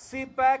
CPEC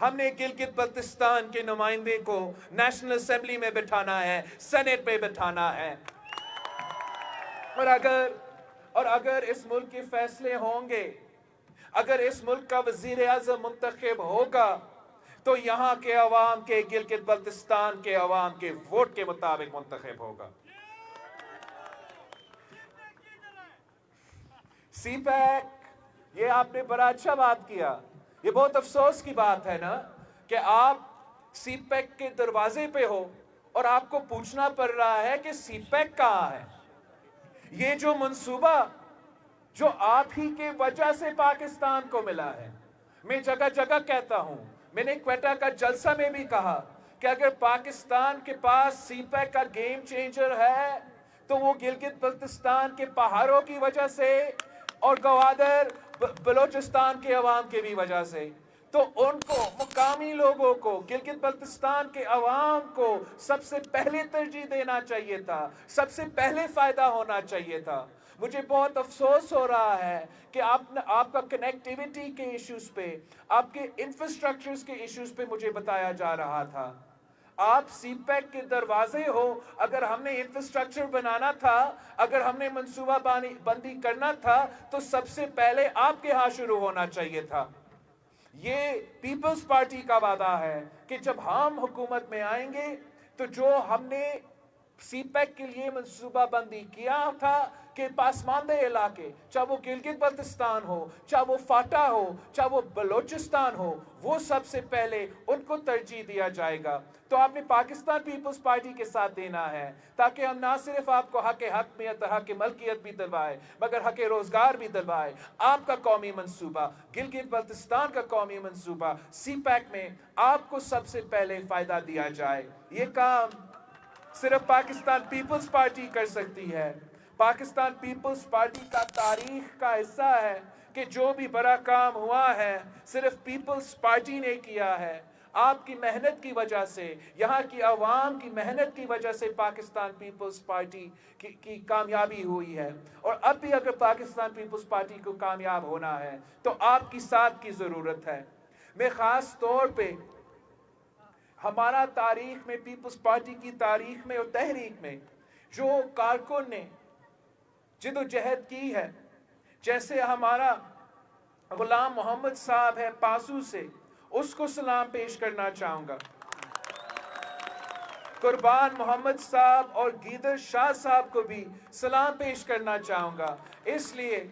ہم نے گلگت بلتستان کے نمائندے کو نیشنل اسمبلی میں بٹھانا ہے، سینٹ میں بٹھانا ہے۔ اور اگر اس ملک کے فیصلے ہوں گے، اگر اس ملک کا وزیر اعظم منتخب ہوگا تو یہاں کے عوام کے، گلگت بلتستان کے عوام کے ووٹ کے مطابق منتخب ہوگا۔ سی پیک، یہ آپ نے بڑا اچھا بات کیا۔ یہ بہت افسوس کی بات ہے نا کہ آپ سی پیک کے دروازے پہ ہو اور آپ کو پوچھنا پڑ رہا ہے کہ سی پیک کہاں ہے۔ یہ جو منصوبہ جو آپ ہی کے وجہ سے پاکستان کو ملا ہے، میں جگہ جگہ کہتا ہوں، میں نے کوئٹہ کا جلسہ میں بھی کہا کہ اگر پاکستان کے پاس سی پیک کا گیم چینجر ہے تو وہ گلگت بلتستان کے پہاڑوں کی وجہ سے اور گوادر بلوچستان کے عوام کی بھی وجہ سے، تو ان کو، مقامی لوگوں کو، گلگت بلتستان کے عوام کو سب سے پہلے ترجیح دینا چاہیے تھا، سب سے پہلے فائدہ ہونا چاہیے تھا۔ مجھے بہت افسوس ہو رہا ہے کہ آپ کا کنیکٹیویٹی کے ایشوز پہ، آپ کے انفراسٹرکچرز کے ایشوز پہ مجھے بتایا جا رہا تھا۔ آپ سی پیک کے دروازے ہو، اگر ہم نے انفراسٹرکچر بنانا تھا، اگر ہم نے منصوبہ بندی کرنا تھا تو سب سے پہلے آپ کے ہاں شروع ہونا چاہیے تھا۔ یہ پیپلز پارٹی کا وعدہ ہے کہ جب ہم حکومت میں آئیں گے تو جو ہم نے سی پیک کے لیے منصوبہ بندی کیا تھا کہ پسماندہ علاقے، چاہے وہ گلگت بلتستان ہو، چاہے وہ فاٹا ہو، چاہے وہ بلوچستان ہو، وہ سب سے پہلے ان کو ترجیح دیا جائے گا۔ تو آپ نے پاکستان پیپلز پارٹی کے ساتھ دینا ہے تاکہ ہم نہ صرف آپ کو حق حکمیت، حق ملکیت بھی دلوائے مگر حق روزگار بھی دلوائے۔ آپ کا قومی منصوبہ، گلگت بلتستان کا قومی منصوبہ، سی پیک میں آپ کو سب سے پہلے فائدہ دیا جائے۔ یہ کام صرف پاکستان پیپلز پارٹی کر سکتی ہے۔ پاکستان پیپلز پارٹی کا تاریخ کا حصہ ہے کہ جو بھی بڑا کام ہوا ہے صرف پیپلز پارٹی نے کیا ہے۔ آپ کی محنت کی وجہ سے، یہاں کی عوام کی محنت کی وجہ سے پاکستان پیپلز پارٹی کی کامیابی ہوئی ہے، اور اب بھی اگر پاکستان پیپلز پارٹی کو کامیاب ہونا ہے تو آپ کی ساتھ کی ضرورت ہے۔ میں خاص طور پہ ہمارا تاریخ میں، پیپلز پارٹی کی تاریخ میں اور تحریک میں جو کارکن نے جد و جہد کی ہے، جیسے ہمارا غلام محمد صاحب ہے پاسو سے، اس کو سلام پیش کرنا چاہوں گا۔ قربان محمد صاحب اور گیدر شاہ صاحب کو بھی سلام پیش کرنا چاہوں گا، اس لیے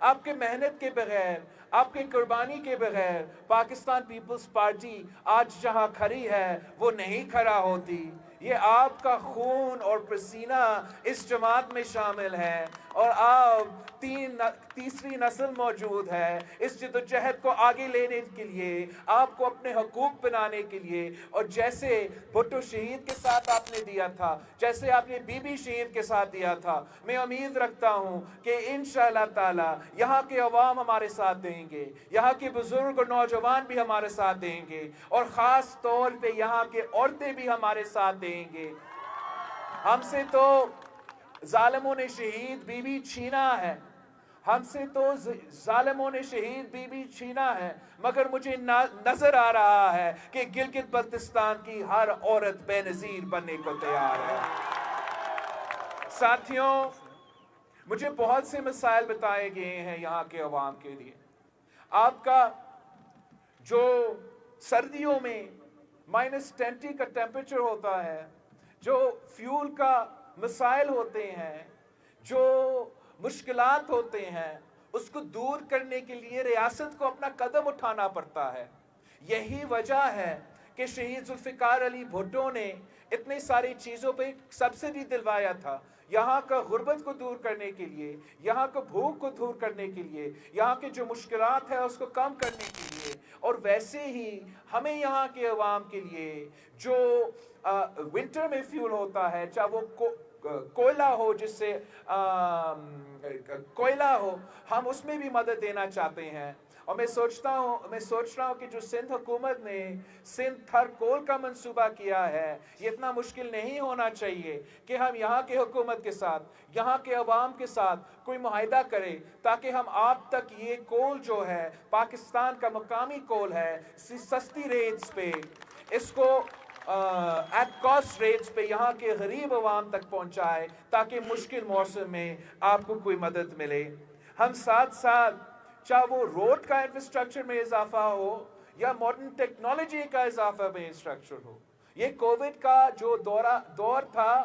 آپ کے محنت کے بغیر، آپ کے قربانی کے بغیر پاکستان پیپلز پارٹی آج جہاں کھڑی ہے وہ نہیں کھڑا ہوتی۔ یہ آپ کا خون اور پسینہ اس جماعت میں شامل ہے، اور آپ تیسری نسل موجود ہے اس جدوجہد کو آگے لینے کے لیے، آپ کو اپنے حقوق بنانے کے لیے، اور جیسے بھٹو شہید کے ساتھ آپ نے دیا تھا، جیسے آپ نے بی بی شہید کے ساتھ دیا تھا، میں امید رکھتا ہوں کہ انشاءاللہ تعالی یہاں کے عوام ہمارے ساتھ دیں گے، یہاں کے بزرگ اور نوجوان بھی ہمارے ساتھ دیں گے، اور خاص طور پہ یہاں کے عورتیں بھی ہمارے ساتھ دیں گے۔ ہم سے تو ظالموں نے شہید بی بی چھینا ہے، ہم سے تو ظالموں نے شہید بی بی چھینا ہے، مگر مجھے نظر آ رہا ہے کہ گلگت بلتستان کی ہر عورت بے نظیر بننے کو تیار ہے۔ ساتھیوں، مجھے بہت سے مسائل بتائے گئے ہیں یہاں کے عوام کے لیے۔ آپ کا جو سردیوں میں -20 کا ٹیمپریچر ہوتا ہے، جو فیول کا مسائل ہوتے ہیں، جو مشکلات ہوتے ہیں، اس کو دور کرنے کے لیے ریاست کو اپنا قدم اٹھانا پڑتا ہے۔ یہی وجہ ہے کہ شہید ذوالفقار علی بھٹو نے اتنی ساری چیزوں پہ سبسڈی دلوایا تھا، یہاں کا غربت کو دور کرنے کے لیے، یہاں کو بھوک کو دور کرنے کے لیے، یہاں کے جو مشکلات ہیں اس کو کم کرنے کے لیے۔ اور ویسے ہی ہمیں یہاں کے عوام کے لیے جو ونٹر میں فیول ہوتا ہے، چاہے وہ کوئلہ ہو، جس سے کوئلہ ہو، ہم اس میں بھی مدد دینا چاہتے ہیں۔ اور میں سوچ رہا ہوں کہ جو سندھ حکومت نے سندھ تھر کول کا منصوبہ کیا ہے، یہ اتنا مشکل نہیں ہونا چاہیے کہ ہم یہاں کے حکومت کے ساتھ، یہاں کے عوام کے ساتھ کوئی معاہدہ کریں تاکہ ہم آپ تک یہ کول جو ہے پاکستان کا مقامی کول ہے سستی ریٹس پہ اس کو ایٹ کاسٹ ریٹس پہ یہاں کے غریب عوام تک پہنچائے تاکہ مشکل موسم میں آپ کو کوئی مدد ملے۔ ہم ساتھ ساتھ چاہے وہ روڈ کا انفراسٹرکچر میں اضافہ ہو یا ماڈرن ٹیکنالوجی کا اضافہ میں انفراسٹرکچر ہو، یہ کووڈ کا جو دور تھا،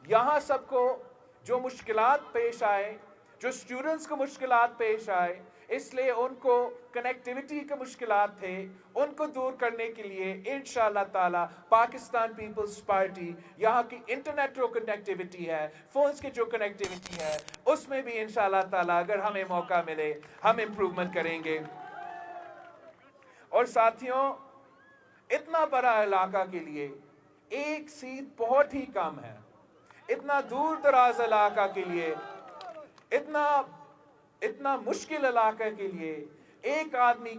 یہاں سب کو جو مشکلات پیش آئے، جو اسٹوڈنٹس کو مشکلات پیش آئے، اس لیے ان کو کنیکٹیوٹی کے مشکلات تھے، ان کو دور کرنے کے لیے انشاءاللہ تعالی پاکستان پیپلز پارٹی یہاں کی انٹرنیٹ جو کنیکٹیوٹی ہے، فونز کی جو کنیکٹیوٹی ہے، اس میں بھی انشاءاللہ تعالی اگر ہمیں موقع ملے ہم امپروومنٹ کریں گے۔ اور ساتھیوں، اتنا بڑا علاقہ کے لیے ایک سیٹ بہت ہی کم ہے، اتنا دور دراز علاقہ کے لیے، اتنا مشکل علاقہ کے لیے ایک آدمی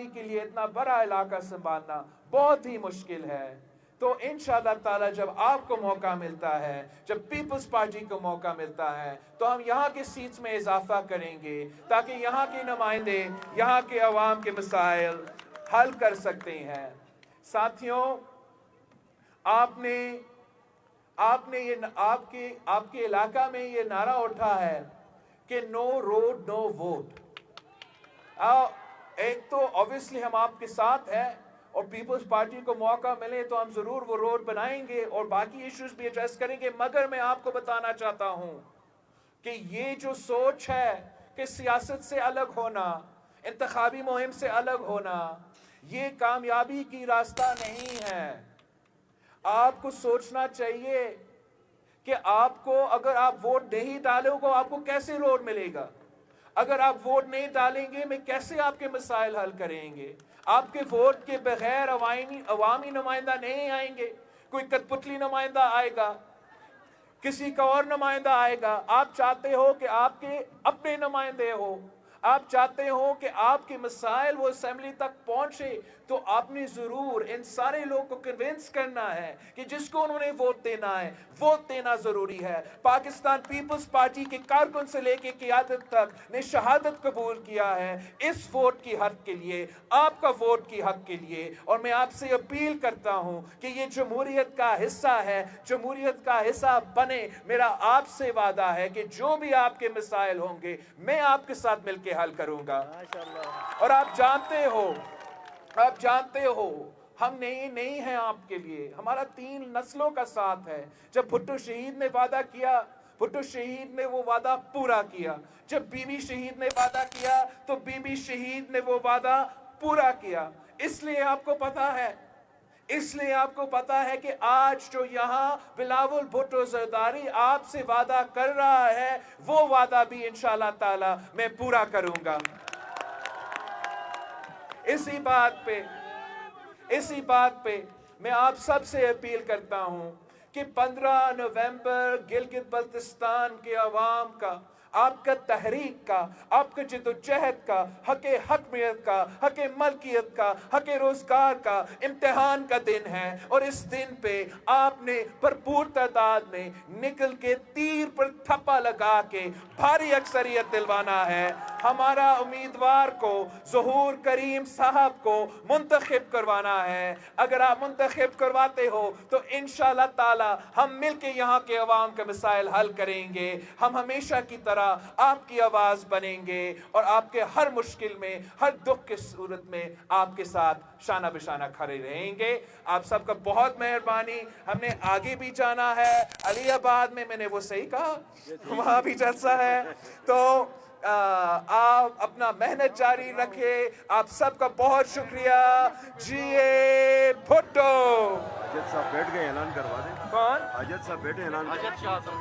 کے لیے اتنا بڑا علاقہ سنبھالنا بہت ہی مشکل ہے۔ تو انشاءاللہ تعالی جب آپ کو موقع ملتا ہے، جب پیپلز پارٹی کو موقع ملتا ہے، تو ہم یہاں کے سیٹس میں اضافہ کریں گے تاکہ یہاں کے نمائندے یہاں کے عوام کے مسائل حل کر سکتے ہیں۔ ساتھیوں، آپ کے علاقہ میں یہ نعرہ اٹھا ہے کہ نو روڈ نو ووٹ۔ ایک تو obviously ہم آپ کے ساتھ ہیں اور پیپلز پارٹی کو موقع ملے تو ہم ضرور وہ روڈ بنائیں گے اور باقی ایشوز بھی ایڈریس کریں گے، مگر میں آپ کو بتانا چاہتا ہوں کہ یہ جو سوچ ہے کہ سیاست سے الگ ہونا، انتخابی مہم سے الگ ہونا، یہ کامیابی کی راستہ نہیں ہے۔ آپ کو سوچنا چاہیے کہ آپ کو اگر آپ ووٹ نہیں ڈالو گے آپ کو کیسے روڈ ملے گا؟ اگر آپ ووٹ نہیں ڈالیں گے میں کیسے آپ کے مسائل حل کریں گے؟ آپ کے ووٹ کے بغیر عوامی نمائندہ نہیں آئیں گے، کوئی کٹپتلی نمائندہ آئے گا، کسی کا اور نمائندہ آئے گا۔ آپ چاہتے ہو کہ آپ کے اپنے نمائندے ہو، آپ چاہتے ہو کہ آپ کے مسائل وہ اسمبلی تک پہنچے، تو آپ نے ضرور ان سارے لوگوں کو کنونس کرنا ہے کہ جس کو انہوں نے ووٹ دینا ہے، ووٹ دینا ضروری ہے۔ پاکستان پیپلز پارٹی کے کارکن سے لے کے قیادت تک نے شہادت قبول کیا ہے اس ووٹ کی حق کے لیے، آپ کا ووٹ کی حق کے لیے، اور میں آپ سے اپیل کرتا ہوں کہ یہ جمہوریت کا حصہ ہے، جمہوریت کا حصہ بنے۔ میرا آپ سے وعدہ ہے کہ جو بھی آپ کے مسائل ہوں گے میں آپ کے ساتھ مل کے حل کروں گا۔ اور آپ جانتے ہو ہم نہیں ہیں آپ کے لیے، ہمارا 3 نسلوں کا ساتھ ہے۔ جب بھٹو شہید نے وعدہ کیا، بھٹو شہید نے وہ وعدہ پورا کیا۔ جب بی بی شہید نے وعدہ کیا تو بی بی شہید نے وہ وعدہ پورا کیا۔ اس لیے آپ کو پتا ہے کہ آج جو یہاں بلاول بھٹو زرداری آپ سے وعدہ کر رہا ہے، وہ وعدہ بھی انشاءاللہ تعالی میں پورا کروں گا۔ اسی بات پہ میں آپ سب سے اپیل کرتا ہوں کہ 15 نومبر گلگت بلتستان کے عوام کا، آپ کا تحریک کا، آپ کا جد و جہد کا، حق حکمیت کا، حق ملکیت کا، حق روزگار کا امتحان کا دن ہے، اور اس دن پہ آپ نے بھرپور تعداد میں نکل کے تیر پر تھپا لگا کے بھاری اکثریت دلوانا ہے۔ ہمارا امیدوار کو، ظہور کریم صاحب کو منتخب کروانا ہے۔ اگر آپ منتخب کرواتے ہو تو انشاءاللہ تعالی ہم مل کے یہاں کے عوام کے مسائل حل کریں گے۔ ہم ہمیشہ کی طرح آپ کی آواز بنیں گے اور آپ کے ہر مشکل میں، ہر دکھ کی صورت میں آپ کے ساتھ شانہ بشانہ کھڑے رہیں گے۔ آپ سب کا بہت مہربانی۔ ہم نے آگے بھی جانا ہے، علی آباد میں نے وہ صحیح کہا، وہاں بھی جلسہ ہے، تو آپ اپنا محنت جاری رکھے۔ آپ سب کا بہت شکریہ۔ جی اے بھٹو۔ حاجت صاحب بیٹھ گئے، اعلان کروا دیں۔ کون؟ حاجت صاحب بیٹھے، اعلان حاجت شاہ صاحب